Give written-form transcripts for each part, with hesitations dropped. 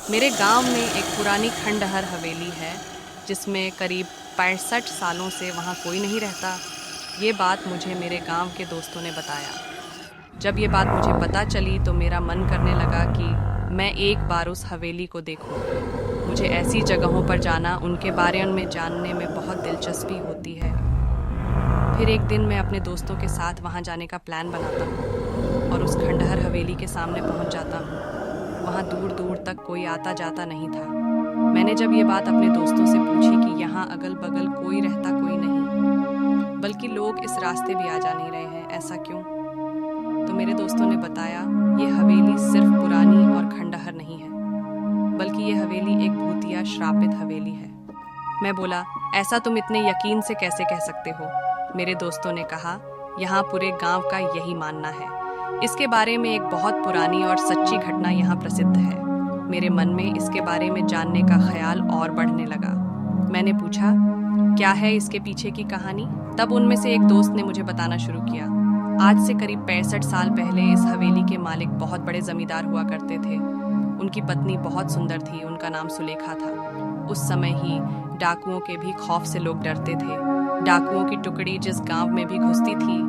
मेरे गांव में एक पुरानी खंडहर हवेली है जिसमें करीब 65 सालों से वहाँ कोई नहीं रहता। ये बात मुझे मेरे गांव के दोस्तों ने बताया। जब ये बात मुझे पता चली तो मेरा मन करने लगा कि मैं एक बार उस हवेली को देखूं। मुझे ऐसी जगहों पर जाना, उनके बारे में जानने में बहुत दिलचस्पी होती है। फिर एक दिन मैं अपने दोस्तों के साथ वहाँ जाने का प्लान बनाता हूँ और उस खंडहर हवेली के सामने पहुँच जाता हूँ। वहाँ दूर दूर तक कोई आता जाता नहीं था। मैंने जब ये बात अपने दोस्तों से पूछी कि यहाँ अगल बगल कोई रहता कोई नहीं, बल्कि लोग इस रास्ते भी आ जा नहीं रहे हैं, ऐसा क्यों? तो मेरे दोस्तों ने बताया, ये हवेली सिर्फ पुरानी और खंडहर नहीं है, बल्कि ये हवेली एक भूतिया श्रापित हवेली है। मैं बोला, ऐसा तुम इतने यकीन से कैसे कह सकते हो? मेरे दोस्तों ने कहा, यहाँ पूरे गांव का यही मानना है। इसके बारे में एक बहुत पुरानी और सच्ची घटना यहाँ प्रसिद्ध है। मेरे मन में इसके बारे में जानने का ख्याल और बढ़ने लगा। मैंने पूछा, क्या है इसके पीछे की कहानी? तब उनमें से एक दोस्त ने मुझे बताना शुरू किया। आज से करीब 65 साल पहले इस हवेली के मालिक बहुत बड़े जमींदार हुआ करते थे। उनकी पत्नी बहुत सुंदर थी, उनका नाम सुलेखा था। उस समय ही डाकुओं के भी खौफ से लोग डरते थे। डाकुओं की टुकड़ी जिस गांव में भी घुसती थी,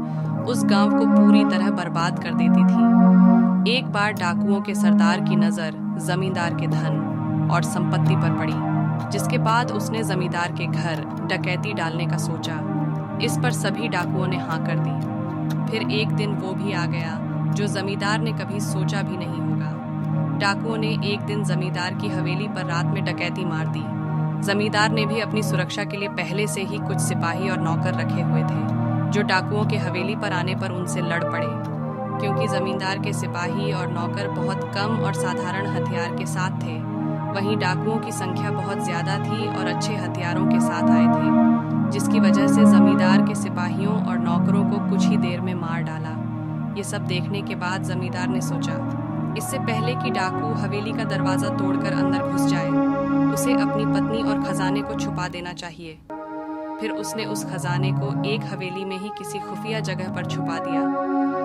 उस गांव को पूरी तरह बर्बाद कर देती थी। एक बार डाकुओं के सरदार की नज़र जमींदार के धन और संपत्ति पर पड़ी, जिसके बाद उसने जमींदार के घर डकैती डालने का सोचा। इस पर सभी डाकुओं ने हाँ कर दी। फिर एक दिन वो भी आ गया जो जमींदार ने कभी सोचा भी नहीं होगा। डाकुओं ने एक दिन जमींदार की हवेली पर रात में डकैती मार दी। जमींदार ने भी अपनी सुरक्षा के लिए पहले से ही कुछ सिपाही और नौकर रखे हुए थे, जो डाकुओं के हवेली पर आने पर उनसे लड़ पड़े। क्योंकि जमींदार के सिपाही और नौकर बहुत कम और साधारण हथियार के साथ थे, वहीं डाकुओं की संख्या बहुत ज्यादा थी और अच्छे हथियारों के साथ आए थे, जिसकी वजह से जमींदार के सिपाहियों और नौकरों को कुछ ही देर में मार डाला। ये सब देखने के बाद जमींदार ने सोचा, इससे पहले कि डाकू हवेली का दरवाजा तोड़कर अंदर घुस जाए, उसे अपनी पत्नी और खजाने को छुपा देना चाहिए। फिर उसने उस खजाने को एक हवेली में ही किसी खुफिया जगह पर छुपा दिया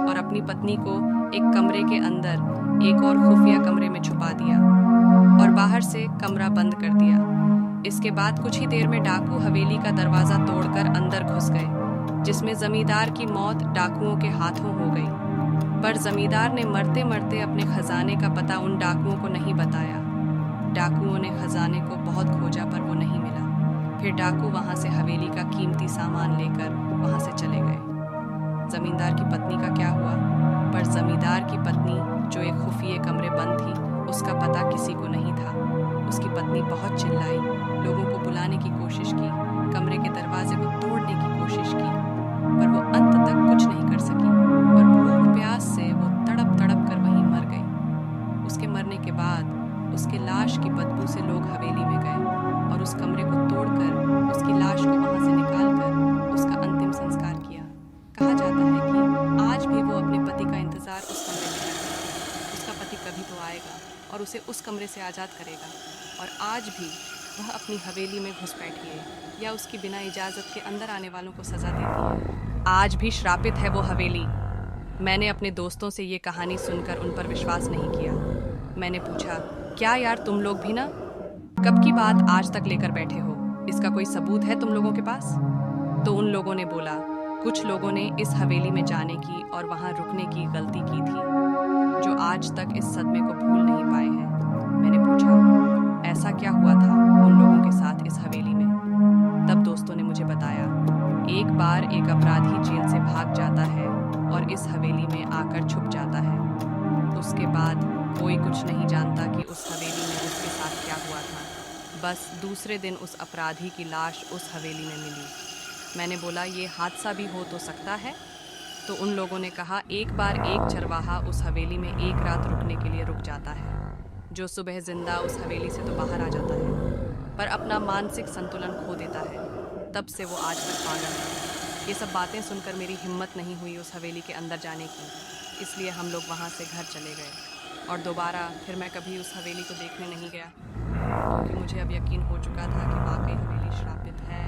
और अपनी पत्नी को एक कमरे के अंदर एक और खुफिया कमरे में छुपा दिया और बाहर से कमरा बंद कर दिया। इसके बाद कुछ ही देर में डाकू हवेली का दरवाजा तोड़कर अंदर घुस गए, जिसमें जमींदार की मौत डाकुओं के हाथों हो गई। पर जमींदार ने मरते मरते अपने खजाने का पता उन डाकुओं को नहीं बताया। डाकुओं ने खजाने को बहुत खोजा पर वो नहीं मिला। फिर डाकू वहां से हवेली का कीमती सामान लेकर वहां से चले गए। जमींदार की पत्नी का क्या हुआ? पर जमींदार की पत्नी, जो एक खुफिये कमरे बंद थी, उसका पता किसी को नहीं था। उसकी पत्नी बहुत चिल्लाई, लोगों को बुलाने की कोशिश की, कमरे के दरवाजे को तोड़ने की कोशिश की, पर वो अंत तक कुछ नहीं कर सकी और भूख प्यास से वो तड़प तड़प कर वहीं मर गई। उसके मरने के बाद उसके लाश की बदबू से लोग हवेली में गए और उस कमरे को तोड़कर उसकी लाश को वहां से निकालकर उसका अंतिम संस्कार किया। कहा जाता है कि आज भी वो अपने पति का इंतजार उस कमरे में करती है। उसका पति कभी तो आएगा और उसे उस कमरे से आज़ाद करेगा, और आज भी वह अपनी हवेली में घुस बैठी है या उसकी बिना इजाज़त के अंदर आने वालों को सज़ा देती है। आज भी श्रापित है वो हवेली। मैंने अपने दोस्तों से ये कहानी सुनकर उन पर विश्वास नहीं किया। मैंने पूछा, क्या यार तुम लोग भी ना कब की बात आज तक लेकर बैठे हो? इसका कोई सबूत है तुम लोगों के पास? तो उन लोगों ने बोला, कुछ लोगों ने इस हवेली में जाने की और वहां रुकने की गलती की थी, जो आज तक इस सदमे को भूल नहीं पाए हैं। मैंने पूछा, ऐसा क्या हुआ था उन लोगों के साथ इस हवेली में? तब दोस्तों ने मुझे बताया, एक बार एक अपराधी जेल से भाग जाता है और इस हवेली में आकर छुप जाता है। उसके बाद कोई कुछ नहीं जानता कि उस हवेली में उसके साथ क्या हुआ था। बस दूसरे दिन उस अपराधी की लाश उस हवेली में मिली। मैंने बोला, ये हादसा भी हो तो सकता है? तो उन लोगों ने कहा, एक बार एक चरवाहा उस हवेली में एक रात रुकने के लिए रुक जाता है, जो सुबह जिंदा उस हवेली से तो बाहर आ जाता है, पर अपना मानसिक संतुलन खो देता है। तब से वो आज तक पागल है। ये सब बातें सुनकर मेरी हिम्मत नहीं हुई उस हवेली के अंदर जाने की, इसलिए हम लोग वहाँ से घर चले गए और दोबारा फिर मैं कभी उस हवेली को देखने नहीं गया, क्योंकि मुझे अब यकीन हो चुका था कि वाकई हवेली श्रापित है।